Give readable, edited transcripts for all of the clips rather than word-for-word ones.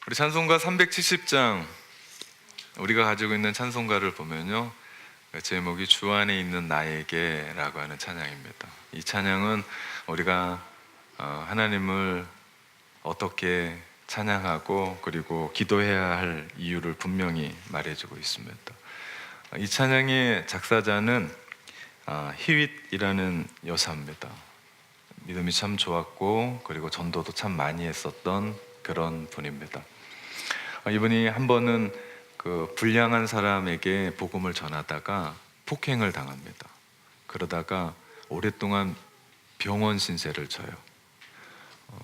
우리 찬송가 370장 우리가 가지고 있는 찬송가를 보면요, 제목이 주 안에 있는 나에게 라고 하는 찬양입니다. 이 찬양은 우리가 하나님을 어떻게 찬양하고 그리고 기도해야 할 이유를 분명히 말해주고 있습니다. 이 찬양의 작사자는 히윗이라는 여사입니다. 믿음이 참 좋았고 그리고 전도도 참 많이 했었던 그런 분입니다. 이분이 한 번은 그 불량한 사람에게 복음을 전하다가 폭행을 당합니다. 그러다가 오랫동안 병원 신세를 져요.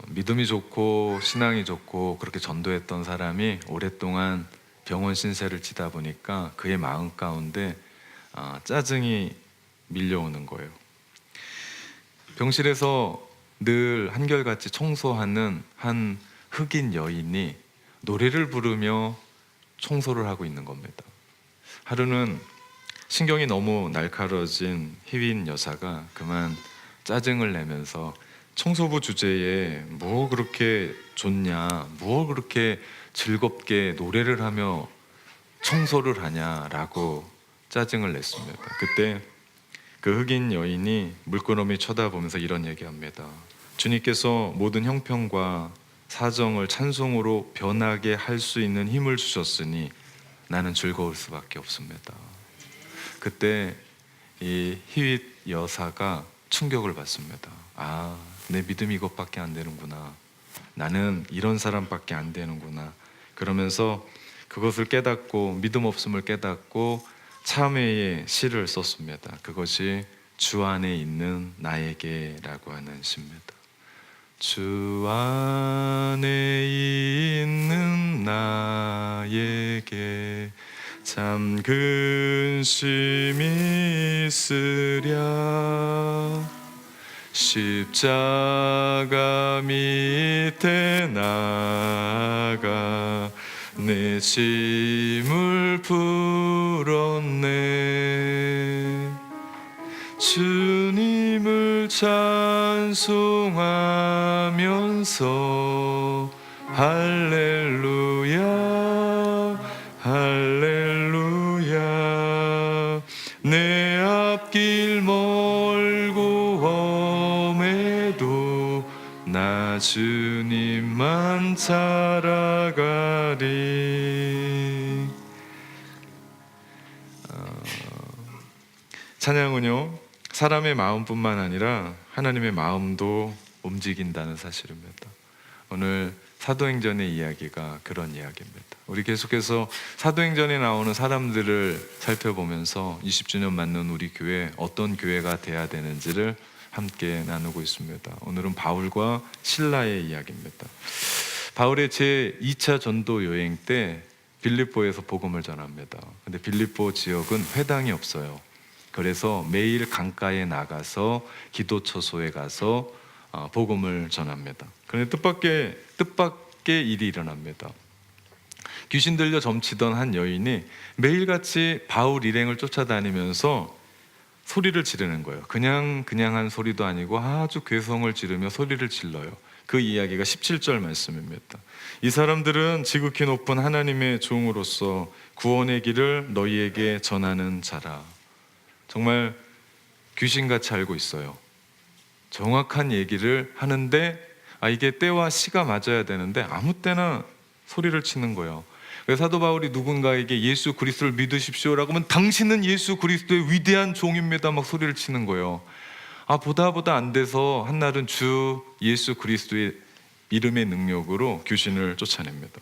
믿음이 좋고 신앙이 좋고 그렇게 전도했던 사람이 오랫동안 병원 신세를 지다 보니까 그의 마음 가운데 짜증이 밀려오는 거예요. 병실에서 늘 한결같이 청소하는 한 흑인 여인이 노래를 부르며 청소를 하고 있는 겁니다. 하루는 신경이 너무 날카로워진 희윈 여사가 그만 짜증을 내면서 청소부 주제에 뭐 그렇게 좋냐, 뭐 그렇게 즐겁게 노래를 하며 청소를 하냐라고 짜증을 냈습니다. 그때 그 흑인 여인이 물끄러미 쳐다보면서 이런 얘기합니다. 주님께서 모든 형편과 사정을 찬송으로 변하게 할 수 있는 힘을 주셨으니 나는 즐거울 수밖에 없습니다. 그때 이 히윗 여사가 충격을 받습니다. 내 믿음이 이것밖에 안 되는구나. 나는 이런 사람밖에 안 되는구나. 그러면서 그것을 깨닫고 믿음 없음을 깨닫고 참회의 시를 썼습니다. 그것이 주 안에 있는 나에게라고 하는 시입니다. 주 안에 있는 나에게 참 근심이 있으랴 십자가 밑에 나가 내 짐을 풀었네 주님을 찬송하면서 할렐루야 할렐루야 내 앞길 멀고 험해도 나 주님만 따라가리. 찬양은요 사람의 마음뿐만 아니라 하나님의 마음도 움직인다는 사실입니다. 오늘 사도행전의 이야기가 그런 이야기입니다. 우리 계속해서 사도행전에 나오는 사람들을 살펴보면서 20주년 맞는 우리 교회 어떤 교회가 돼야 되는지를 함께 나누고 있습니다. 오늘은 바울과 실라의 이야기입니다. 바울의 제2차 전도 여행 때 빌립보에서 복음을 전합니다. 근데 빌립보 지역은 회당이 없어요. 그래서 매일 강가에 나가서 기도처소에 가서 복음을 전합니다. 그런데 뜻밖의 일이 일어납니다. 귀신 들려 점치던 한 여인이 매일같이 바울 일행을 쫓아다니면서 소리를 지르는 거예요. 그냥 한 소리도 아니고 아주 괴성을 지르며 소리를 질러요. 그 이야기가 17절 말씀입니다. 이 사람들은 지극히 높은 하나님의 종으로서 구원의 길을 너희에게 전하는 자라. 정말 귀신같이 알고 있어요. 정확한 얘기를 하는데 이게 때와 시가 맞아야 되는데 아무 때나 소리를 치는 거예요. 그래서 사도 바울이 누군가에게 예수 그리스도를 믿으십시오라고 하면 당신은 예수 그리스도의 위대한 종입니다 막 소리를 치는 거예요. 보다 안 돼서 한날은 주 예수 그리스도의 이름의 능력으로 귀신을 쫓아냅니다.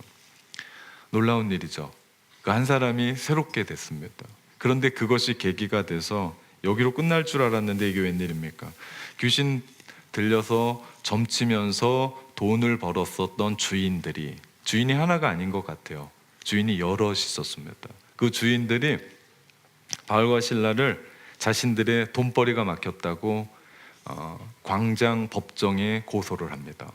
놀라운 일이죠. 그 한 사람이 새롭게 됐습니다. 그런데 그것이 계기가 돼서 여기로 끝날 줄 알았는데 이게 웬일입니까? 귀신 들려서 점치면서 돈을 벌었었던 주인이 하나가 아닌 것 같아요. 주인이 여럿이 있었습니다. 그 주인들이 바울과 실라를 자신들의 돈벌이가 막혔다고 광장 법정에 고소를 합니다.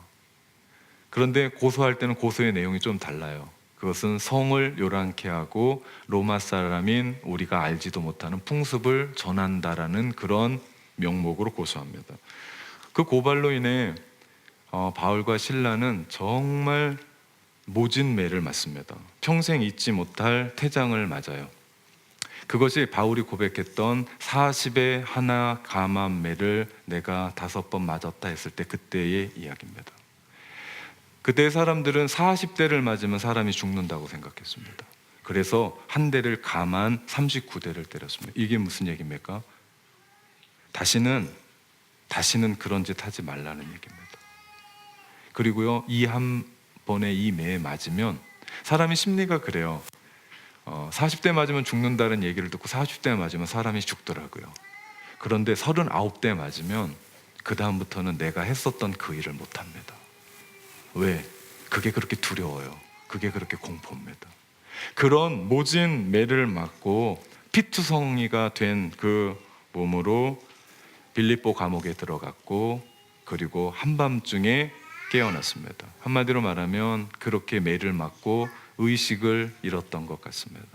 그런데 고소할 때는 고소의 내용이 좀 달라요. 그것은 성을 요란케 하고 로마 사람인 우리가 알지도 못하는 풍습을 전한다라는 그런 명목으로 고소합니다. 그 고발로 인해 바울과 실라는 정말 모진 매를 맞습니다. 평생 잊지 못할 태장을 맞아요. 그것이 바울이 고백했던 40에 하나 감한 매를 내가 5번 맞았다 했을 때 그때의 이야기입니다. 그때 사람들은 40대를 맞으면 사람이 죽는다고 생각했습니다. 그래서 한 대를 감한 39대를 때렸습니다. 이게 무슨 얘기입니까? 다시는 그런 짓 하지 말라는 얘기입니다. 그리고요, 이 한 번에 이 매에 맞으면 사람이 심리가 그래요. 40대 맞으면 죽는다는 얘기를 듣고 40대 맞으면 사람이 죽더라고요. 그런데 39대 맞으면 그 다음부터는 내가 했었던 그 일을 못합니다. 왜? 그게 그렇게 두려워요. 그게 그렇게 공포입니다. 그런 모진 매를 맞고 피투성이가 된 그 몸으로 빌립보 감옥에 들어갔고, 그리고 한밤중에 깨어났습니다. 한마디로 말하면 그렇게 매를 맞고 의식을 잃었던 것 같습니다.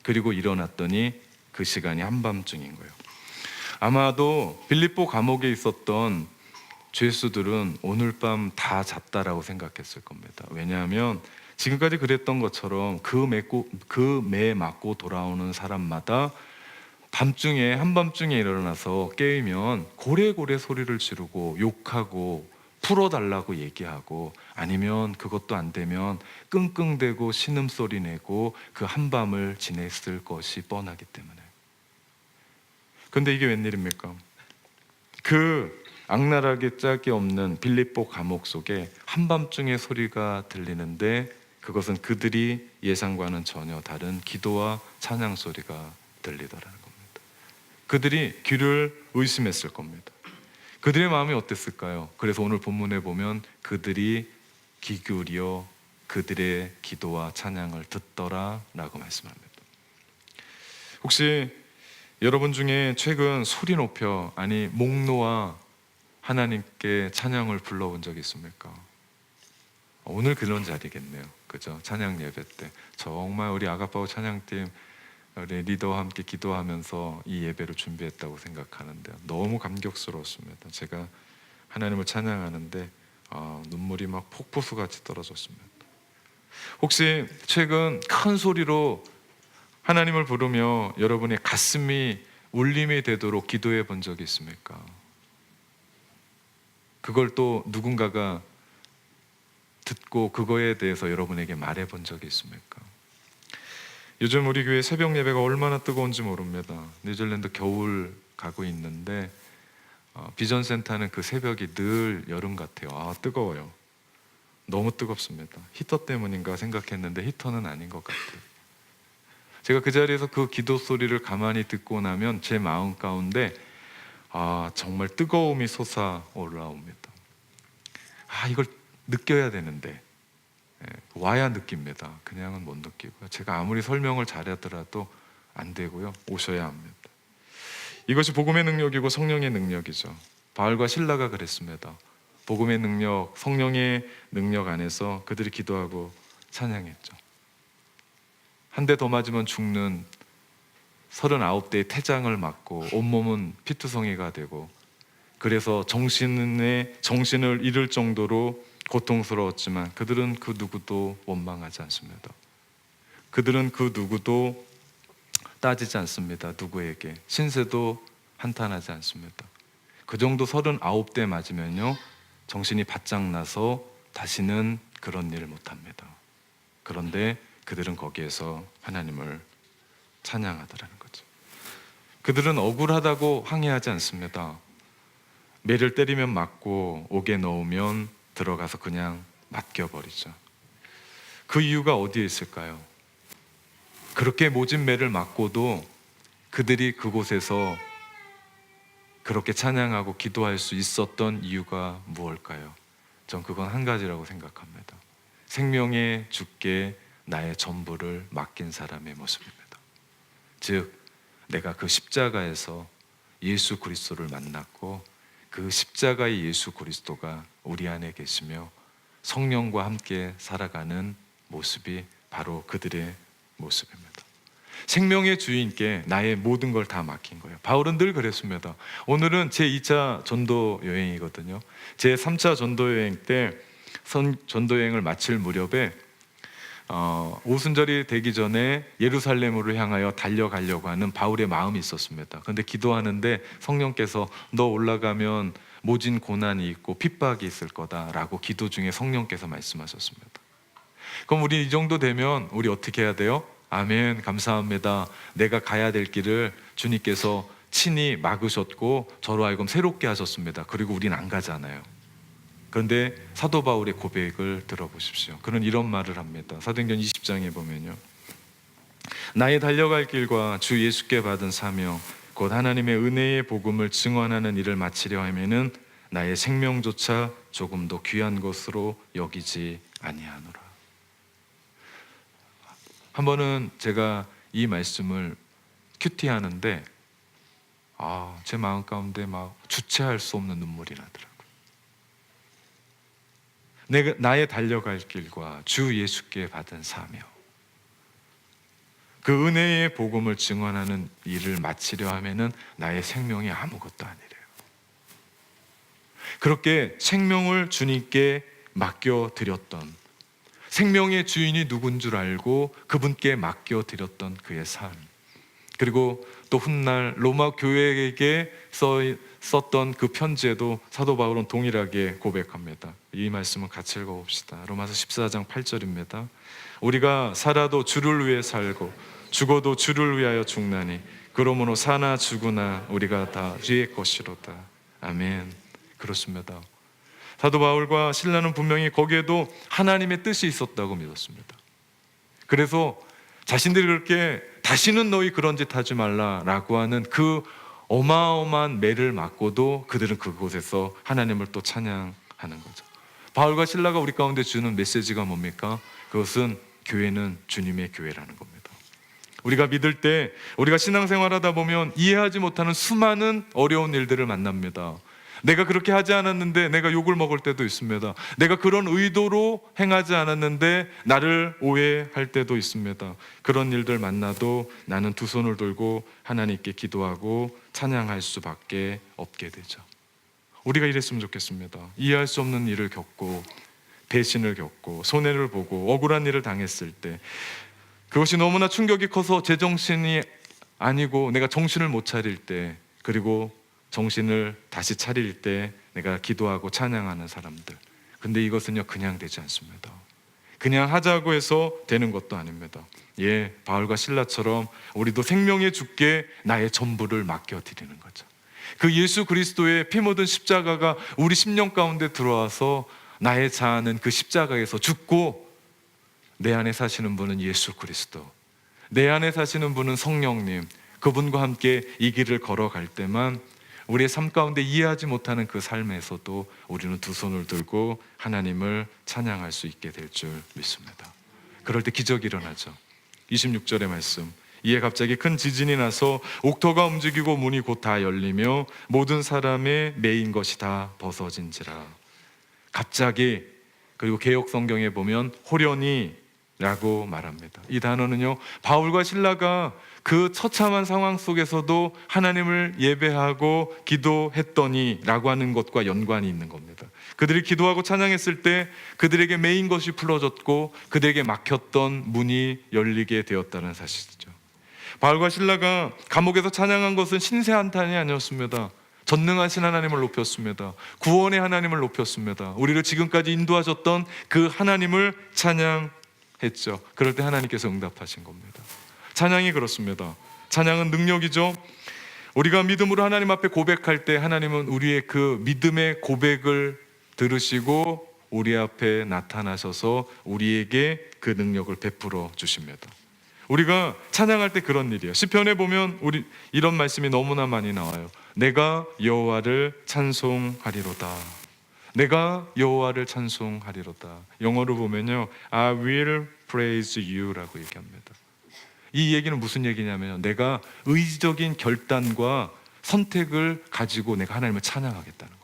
그리고 일어났더니 그 시간이 한밤중인 거예요. 아마도 빌립보 감옥에 있었던 죄수들은 오늘 밤 다 잤다라고 생각했을 겁니다. 왜냐하면 지금까지 그랬던 것처럼 그 매 맞고 돌아오는 사람마다 밤중에, 한밤중에 일어나서 깨우면 고래고래 소리를 지르고 욕하고 풀어달라고 얘기하고, 아니면 그것도 안 되면 끙끙대고 신음소리 내고 그 한밤을 지냈을 것이 뻔하기 때문에. 근데 이게 웬일입니까? 그 악랄하게 짝이 없는 빌립보 감옥 속에 한밤중에 소리가 들리는데, 그것은 그들이 예상과는 전혀 다른 기도와 찬양 소리가 들리더라는 겁니다. 그들이 귀를 의심했을 겁니다. 그들의 마음이 어땠을까요? 그래서 오늘 본문에 보면 그들이 귀 기울여 그들의 기도와 찬양을 듣더라라고 말씀합니다. 혹시 여러분 중에 최근 소리 높여, 아니 목 놓아 하나님께 찬양을 불러본 적이 있습니까? 오늘 그런 자리겠네요. 그죠? 찬양 예배 때 정말 우리 아가파워 찬양팀 우리 리더와 함께 기도하면서 이 예배를 준비했다고 생각하는데요, 너무 감격스러웠습니다. 제가 하나님을 찬양하는데 눈물이 막 폭포수같이 떨어졌습니다. 혹시 최근 큰 소리로 하나님을 부르며 여러분의 가슴이 울림이 되도록 기도해 본 적이 있습니까? 그걸 또 누군가가 듣고 그거에 대해서 여러분에게 말해 본 적이 있습니까? 요즘 우리 교회 새벽 예배가 얼마나 뜨거운지 모릅니다. 뉴질랜드 겨울 가고 있는데 비전센터는 그 새벽이 늘 여름 같아요. 뜨거워요. 너무 뜨겁습니다. 히터 때문인가 생각했는데 히터는 아닌 것 같아요. 제가 그 자리에서 그 기도 소리를 가만히 듣고 나면 제 마음 가운데 정말 뜨거움이 솟아 올라옵니다. 이걸 느껴야 되는데 와야 느낍니다. 그냥은 못 느끼고요. 제가 아무리 설명을 잘하더라도 안 되고요. 오셔야 합니다. 이것이 복음의 능력이고 성령의 능력이죠. 바울과 실라가 그랬습니다. 복음의 능력, 성령의 능력 안에서 그들이 기도하고 찬양했죠. 한 대 더 맞으면 죽는 39대의 태장을 맞고 온몸은 피투성이가 되고, 그래서 정신을 잃을 정도로 고통스러웠지만 그들은 그 누구도 원망하지 않습니다. 그들은 그 누구도 따지지 않습니다. 누구에게 신세도 한탄하지 않습니다. 그 정도 39대 맞으면요, 정신이 바짝 나서 다시는 그런 일을 못합니다. 그런데 그들은 거기에서 하나님을 찬양하더라는 거죠. 그들은 억울하다고 항의하지 않습니다. 매를 때리면 맞고 옥에 넣으면 들어가서 그냥 맡겨버리죠. 그 이유가 어디에 있을까요? 그렇게 모진 매를 맞고도 그들이 그곳에서 그렇게 찬양하고 기도할 수 있었던 이유가 무엇일까요? 전 그건 한 가지라고 생각합니다. 생명의 주께 나의 전부를 맡긴 사람의 모습입니다. 즉, 내가 그 십자가에서 예수 그리스도를 만났고 그 십자가의 예수 그리스도가 우리 안에 계시며 성령과 함께 살아가는 모습이 바로 그들의 모습입니다. 생명의 주인께 나의 모든 걸 다 맡긴 거예요. 바울은 늘 그랬습니다. 오늘은 제 2차 전도 여행이거든요. 제 3차 전도 여행 때 전도 여행을 마칠 무렵에 오순절이 되기 전에 예루살렘으로 향하여 달려가려고 하는 바울의 마음이 있었습니다. 그런데 기도하는데 성령께서 너 올라가면 모진 고난이 있고 핍박이 있을 거다라고 기도 중에 성령께서 말씀하셨습니다. 그럼 우리 이 정도 되면 우리 어떻게 해야 돼요? 아멘, 감사합니다. 내가 가야 될 길을 주님께서 친히 막으셨고 저로 하여금 새롭게 하셨습니다. 그리고 우린 안 가잖아요. 그런데 사도 바울의 고백을 들어보십시오. 그는 이런 말을 합니다. 사도행전 20장에 보면요, 나의 달려갈 길과 주 예수께 받은 사명 곧 하나님의 은혜의 복음을 증언하는 일을 마치려 하면은 나의 생명조차 조금도 귀한 것으로 여기지 아니하노라. 한 번은 제가 이 말씀을 큐티하는데 제 마음 가운데 막 주체할 수 없는 눈물이 나더라고요. 나의 달려갈 길과 주 예수께 받은 사명, 그 은혜의 복음을 증언하는 일을 마치려 하면은 나의 생명이 아무것도 아니래요. 그렇게 생명을 주님께 맡겨드렸던, 생명의 주인이 누군 줄 알고 그분께 맡겨드렸던 그의 삶, 그리고 또 훗날 로마 교회에게 썼던 그 편지에도 사도 바울은 동일하게 고백합니다. 이 말씀을 같이 읽어봅시다. 로마서 14장 8절입니다. 우리가 살아도 주를 위해 살고 죽어도 주를 위하여 죽나니 그러므로 사나 죽으나 우리가 다 주의 것이로다. 아멘. 그렇습니다. 사도 바울과 신라는 분명히 거기에도 하나님의 뜻이 있었다고 믿었습니다. 그래서 자신들이 그렇게 다시는 너희 그런 짓 하지 말라라고 하는 그 어마어마한 매를 맞고도 그들은 그곳에서 하나님을 또 찬양하는 거죠. 바울과 신라가 우리 가운데 주는 메시지가 뭡니까? 그것은 교회는 주님의 교회라는 겁니다. 우리가 믿을 때, 우리가 신앙생활하다 보면 이해하지 못하는 수많은 어려운 일들을 만납니다. 내가 그렇게 하지 않았는데 내가 욕을 먹을 때도 있습니다. 내가 그런 의도로 행하지 않았는데 나를 오해할 때도 있습니다. 그런 일들 만나도 나는 두 손을 들고 하나님께 기도하고 찬양할 수밖에 없게 되죠. 우리가 이랬으면 좋겠습니다. 이해할 수 없는 일을 겪고 배신을 겪고 손해를 보고 억울한 일을 당했을 때, 그것이 너무나 충격이 커서 제정신이 아니고 내가 정신을 못 차릴 때, 그리고 정신을 다시 차릴 때 내가 기도하고 찬양하는 사람들. 근데 이것은요, 그냥 되지 않습니다. 그냥 하자고 해서 되는 것도 아닙니다. 바울과 신라처럼 우리도 생명의 주께 나의 전부를 맡겨드리는 거죠. 그 예수 그리스도의 피 묻은 십자가가 우리 심령 가운데 들어와서 나의 자아는 그 십자가에서 죽고, 내 안에 사시는 분은 예수 그리스도, 내 안에 사시는 분은 성령님, 그분과 함께 이 길을 걸어갈 때만 우리의 삶 가운데 이해하지 못하는 그 삶에서도 우리는 두 손을 들고 하나님을 찬양할 수 있게 될 줄 믿습니다. 그럴 때 기적이 일어나죠. 26절의 말씀, 이에 갑자기 큰 지진이 나서 옥토가 움직이고 문이 곧 다 열리며 모든 사람의 매인 것이 다 벗어진지라. 갑자기, 그리고 개역 성경에 보면 호련히 라고 말합니다. 이 단어는요, 바울과 신라가 그 처참한 상황 속에서도 하나님을 예배하고 기도했더니 라고 하는 것과 연관이 있는 겁니다. 그들이 기도하고 찬양했을 때 그들에게 매인 것이 풀어졌고 그들에게 막혔던 문이 열리게 되었다는 사실이죠. 바울과 신라가 감옥에서 찬양한 것은 신세 한탄이 아니었습니다. 전능하신 하나님을 높였습니다. 구원의 하나님을 높였습니다. 우리를 지금까지 인도하셨던 그 하나님을 찬양했죠. 그럴 때 하나님께서 응답하신 겁니다. 찬양이 그렇습니다. 찬양은 능력이죠. 우리가 믿음으로 하나님 앞에 고백할 때 하나님은 우리의 그 믿음의 고백을 들으시고 우리 앞에 나타나셔서 우리에게 그 능력을 베풀어 주십니다. 우리가 찬양할 때 그런 일이에요. 시편에 보면 우리 이런 말씀이 너무나 많이 나와요. 내가 여호와를 찬송하리로다. 내가 여호와를 찬송하리로다. 영어로 보면요, I will praise you라고 얘기합니다. 이 얘기는 무슨 얘기냐면요, 내가 의지적인 결단과 선택을 가지고 내가 하나님을 찬양하겠다는 겁니다.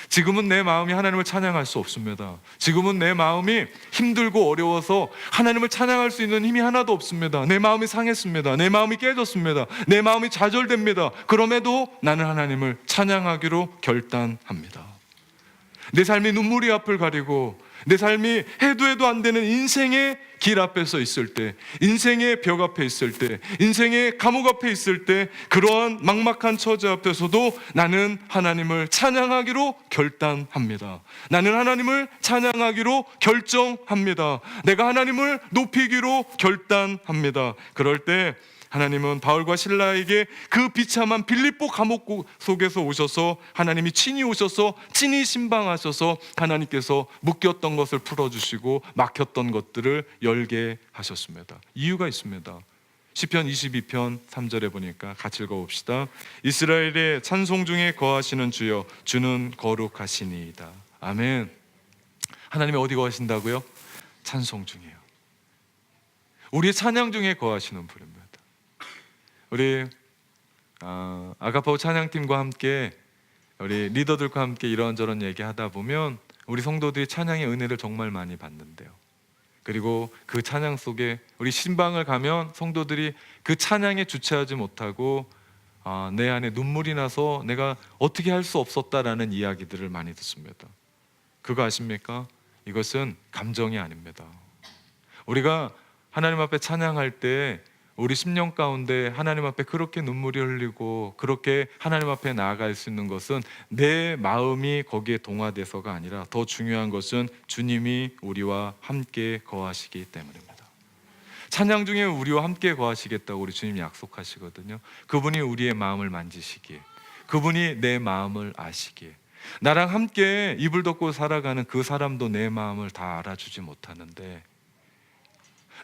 지금은 내 마음이 하나님을 찬양할 수 없습니다. 지금은 내 마음이 힘들고 어려워서 하나님을 찬양할 수 있는 힘이 하나도 없습니다. 내 마음이 상했습니다. 내 마음이 깨졌습니다. 내 마음이 좌절됩니다. 그럼에도 나는 하나님을 찬양하기로 결단합니다. 내 삶이 눈물이 앞을 가리고 내 삶이 해도 안 되는 인생의 길 앞에 서 있을 때, 인생의 벽 앞에 있을 때, 인생의 감옥 앞에 있을 때, 그러한 막막한 처지 앞에서도 나는 하나님을 찬양하기로 결단합니다. 나는 하나님을 찬양하기로 결정합니다. 내가 하나님을 높이기로 결단합니다. 그럴 때 하나님은 바울과 실라에게 그 비참한 빌립보 감옥 속에서 오셔서 하나님이 친히 오셔서 친히 신방하셔서 하나님께서 묶였던 것을 풀어주시고 막혔던 것들을 열게 하셨습니다. 이유가 있습니다. 시편 22편 3절에 보니까 같이 읽어봅시다. 이스라엘의 찬송 중에 거하시는 주여, 주는 거룩하시니이다. 아멘. 하나님이 어디 거하신다고요? 찬송 중이에요. 우리의 찬양 중에 거하시는 분입니다. 우리 아가파오 찬양팀과 함께 우리 리더들과 함께 이런저런 얘기하다 보면 우리 성도들이 찬양의 은혜를 정말 많이 받는데요. 그리고 그 찬양 속에 우리 신방을 가면 성도들이 그 찬양에 주체하지 못하고 내 안에 눈물이 나서 내가 어떻게 할 수 없었다라는 이야기들을 많이 듣습니다. 그거 아십니까? 이것은 감정이 아닙니다. 우리가 하나님 앞에 찬양할 때 우리 심령 가운데 하나님 앞에 그렇게 눈물이 흘리고 그렇게 하나님 앞에 나아갈 수 있는 것은 내 마음이 거기에 동화돼서가 아니라 더 중요한 것은 주님이 우리와 함께 거하시기 때문입니다. 찬양 중에 우리와 함께 거하시겠다고 우리 주님이 약속하시거든요. 그분이 우리의 마음을 만지시기에, 그분이 내 마음을 아시기에, 나랑 함께 이불 덮고 살아가는 그 사람도 내 마음을 다 알아주지 못하는데,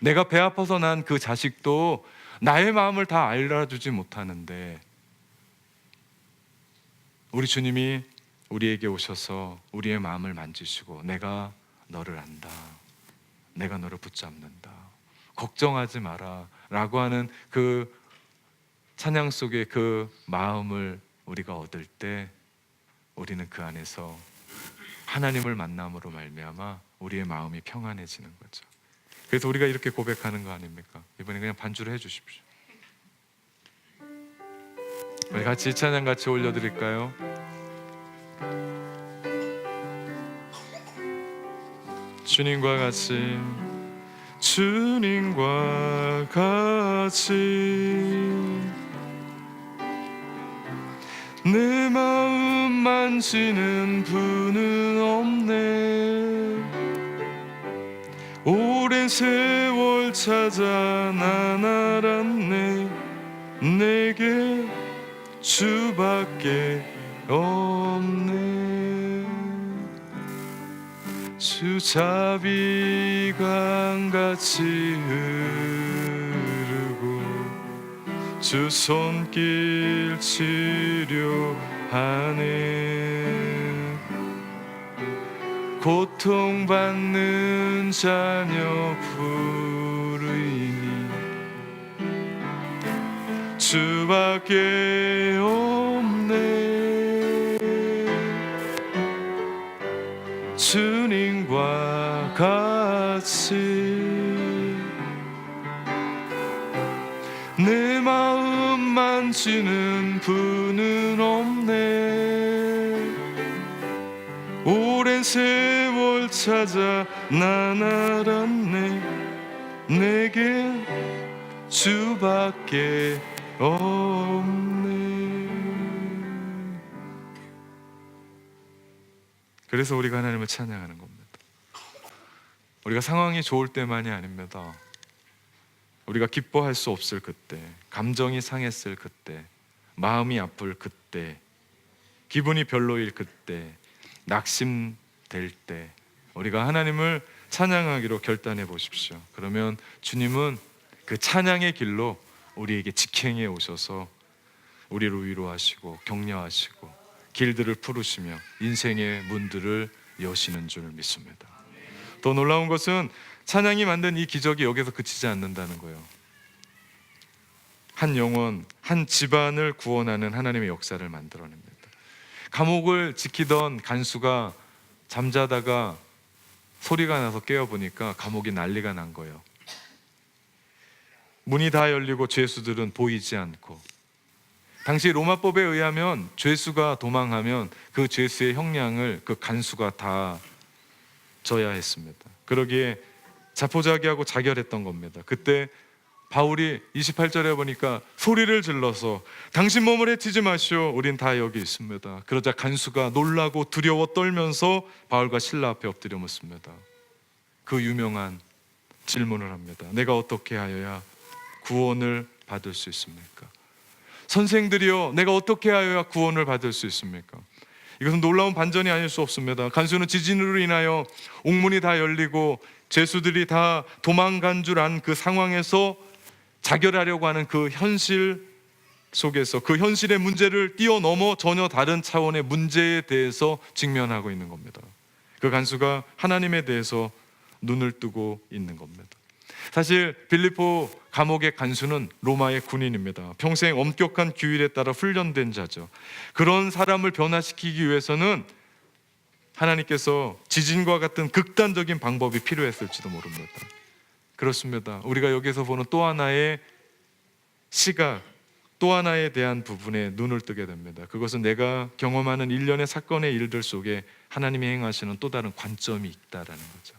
내가 배 아파서 난 그 자식도 나의 마음을 다 알아주지 못하는데, 우리 주님이 우리에게 오셔서 우리의 마음을 만지시고 내가 너를 안다, 내가 너를 붙잡는다, 걱정하지 마라 라고 하는 그 찬양 속에 그 마음을 우리가 얻을 때 우리는 그 안에서 하나님을 만남으로 말미암아 우리의 마음이 평안해지는 거죠. 그래서 우리가 이렇게 고백하는 거 아닙니까? 이번에 그냥 반주를 해주십시오. 우리 같이 이 찬양 같이 올려드릴까요? 주님과 같이, 주님과 같이 내 마음 만지는 분은 없네. 오랜 세월 찾아 난 알았네. 내게 주밖에 없네. 주 자비강같이 흐르고 주 손길 치료하네. 고통받는 자녀 부르이니 주밖에 없네. 주님과 같이 내 마음 만지는 분은 없네. 오랜 세월 찾아 난 알았네. 내게 주밖에 없네. 그래서 우리가 하나님을 찬양하는 겁니다. 우리가 상황이 좋을 때만이 아닙니다. 우리가 기뻐할 수 없을 그때, 감정이 상했을 그때, 마음이 아플 그때, 기분이 별로일 그때, 낙심될 때 우리가 하나님을 찬양하기로 결단해 보십시오. 그러면 주님은 그 찬양의 길로 우리에게 직행해 오셔서 우리를 위로하시고 격려하시고 길들을 푸르시며 인생의 문들을 여시는 줄 믿습니다. 더 놀라운 것은 찬양이 만든 이 기적이 여기서 그치지 않는다는 거예요. 한 영혼, 한 집안을 구원하는 하나님의 역사를 만들어냅니다. 감옥을 지키던 간수가 잠자다가 소리가 나서 깨어보니까 감옥이 난리가 난 거예요. 문이 다 열리고 죄수들은 보이지 않고, 당시 로마법에 의하면 죄수가 도망하면 그 죄수의 형량을 그 간수가 다 져야 했습니다. 그러기에 자포자기하고 자결했던 겁니다. 그때 바울이 28절에 보니까 소리를 질러서 당신 몸을 해치지 마시오, 우린 다 여기 있습니다. 그러자 간수가 놀라고 두려워 떨면서 바울과 실라 앞에 엎드려 묻습니다. 그 유명한 질문을 합니다. 내가 어떻게 하여야 구원을 받을 수 있습니까? 선생들이여, 내가 어떻게 하여야 구원을 받을 수 있습니까? 이것은 놀라운 반전이 아닐 수 없습니다. 간수는 지진으로 인하여 옥문이 다 열리고 죄수들이 다 도망간 줄 안 그 상황에서 자결하려고 하는 그 현실 속에서 그 현실의 문제를 뛰어넘어 전혀 다른 차원의 문제에 대해서 직면하고 있는 겁니다. 그 간수가 하나님에 대해서 눈을 뜨고 있는 겁니다. 사실 빌립보 감옥의 간수는 로마의 군인입니다. 평생 엄격한 규율에 따라 훈련된 자죠. 그런 사람을 변화시키기 위해서는 하나님께서 지진과 같은 극단적인 방법이 필요했을지도 모릅니다. 그렇습니다. 우리가 여기서 보는 또 하나의 시각, 또 하나에 대한 부분에 눈을 뜨게 됩니다. 그것은 내가 경험하는 일련의 사건의 일들 속에 하나님이 행하시는 또 다른 관점이 있다라는 거죠.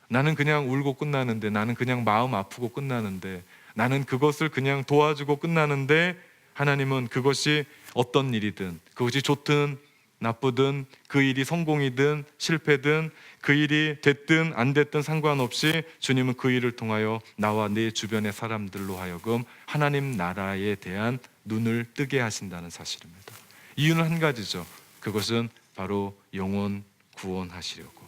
나는 그냥 울고 끝나는데, 나는 그냥 마음 아프고 끝나는데, 나는 그것을 그냥 도와주고 끝나는데, 하나님은 그것이 어떤 일이든, 그것이 좋든 나쁘든, 그 일이 성공이든 실패든, 그 일이 됐든 안 됐든 상관없이 주님은 그 일을 통하여 나와 내 주변의 사람들로 하여금 하나님 나라에 대한 눈을 뜨게 하신다는 사실입니다. 이유는 한 가지죠. 그것은 바로 영혼 구원하시려고.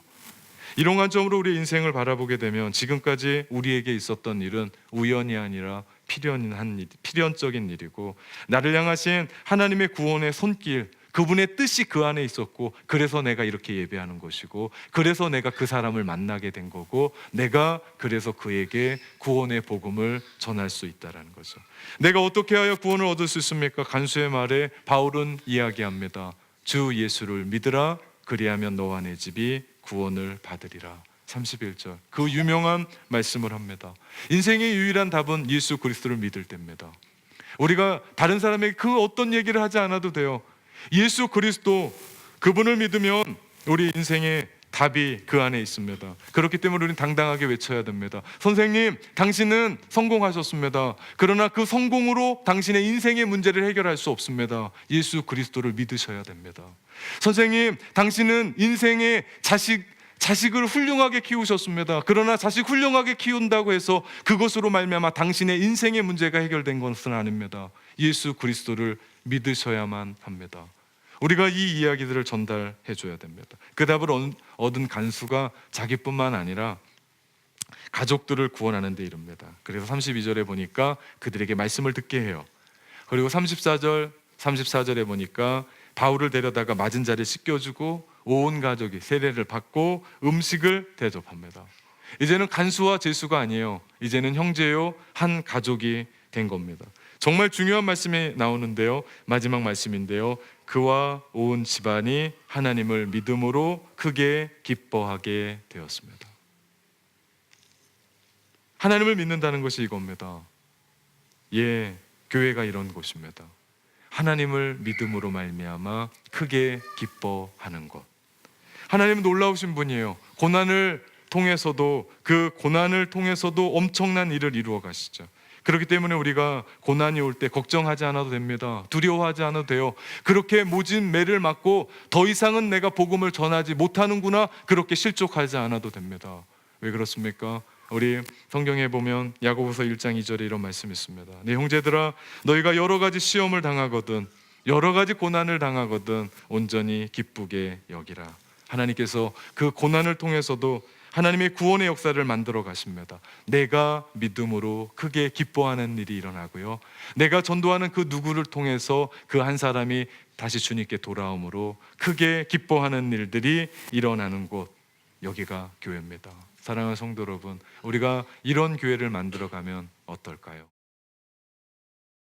이런 관점으로 우리 인생을 바라보게 되면 지금까지 우리에게 있었던 일은 우연이 아니라 필연적인 일이고, 나를 향하신 하나님의 구원의 손길, 그분의 뜻이 그 안에 있었고, 그래서 내가 이렇게 예배하는 것이고, 그래서 내가 그 사람을 만나게 된 거고, 내가 그래서 그에게 구원의 복음을 전할 수 있다는 거죠. 내가 어떻게 하여 구원을 얻을 수 있습니까? 간수의 말에 바울은 이야기합니다. 주 예수를 믿으라, 그리하면 너와 내 집이 구원을 받으리라. 31절, 그 유명한 말씀을 합니다. 인생의 유일한 답은 예수 그리스도를 믿을 때입니다. 우리가 다른 사람에게 그 어떤 얘기를 하지 않아도 돼요. 예수 그리스도, 그분을 믿으면 우리 인생의 답이 그 안에 있습니다. 그렇기 때문에 우리는 당당하게 외쳐야 됩니다. 선생님, 당신은 성공하셨습니다. 그러나 그 성공으로 당신의 인생의 문제를 해결할 수 없습니다. 예수 그리스도를 믿으셔야 됩니다. 선생님, 당신은 인생의 자식을 훌륭하게 키우셨습니다. 그러나 자식 훌륭하게 키운다고 해서 그것으로 말미암아 당신의 인생의 문제가 해결된 것은 아닙니다. 예수 그리스도를 믿으셔야만 합니다. 우리가 이 이야기들을 전달해 줘야 됩니다. 그 답을 얻은 간수가 자기뿐만 아니라 가족들을 구원하는 데 이릅니다. 그래서 32절에 보니까 그들에게 말씀을 듣게 해요. 그리고 34절에 보니까 바울을 데려다가 맞은 자리에 씻겨주고 온 가족이 세례를 받고 음식을 대접합니다. 이제는 간수와 제수가 아니에요. 이제는 형제요 한 가족이 된 겁니다. 정말 중요한 말씀이 나오는데요, 마지막 말씀인데요, 그와 온 집안이 하나님을 믿음으로 크게 기뻐하게 되었습니다. 하나님을 믿는다는 것이 이겁니다. 교회가 이런 곳입니다. 하나님을 믿음으로 말미암아 크게 기뻐하는 것. 하나님은 놀라우신 분이에요. 고난을 통해서도, 그 고난을 통해서도 엄청난 일을 이루어 가시죠. 그렇기 때문에 우리가 고난이 올 때 걱정하지 않아도 됩니다. 두려워하지 않아도 돼요. 그렇게 모진 매를 맞고 더 이상은 내가 복음을 전하지 못하는구나, 그렇게 실족하지 않아도 됩니다. 왜 그렇습니까? 우리 성경에 보면 야고보서 1장 2절에 이런 말씀이 있습니다. 내 형제들아, 너희가 여러 가지 시험을 당하거든, 여러 가지 고난을 당하거든 온전히 기쁘게 여기라. 하나님께서 그 고난을 통해서도 하나님의 구원의 역사를 만들어 가십니다. 내가 믿음으로 크게 기뻐하는 일이 일어나고요, 내가 전도하는 그 누구를 통해서 그 한 사람이 다시 주님께 돌아옴으로 크게 기뻐하는 일들이 일어나는 곳, 여기가 교회입니다. 사랑하는 성도 여러분, 우리가 이런 교회를 만들어 가면 어떨까요?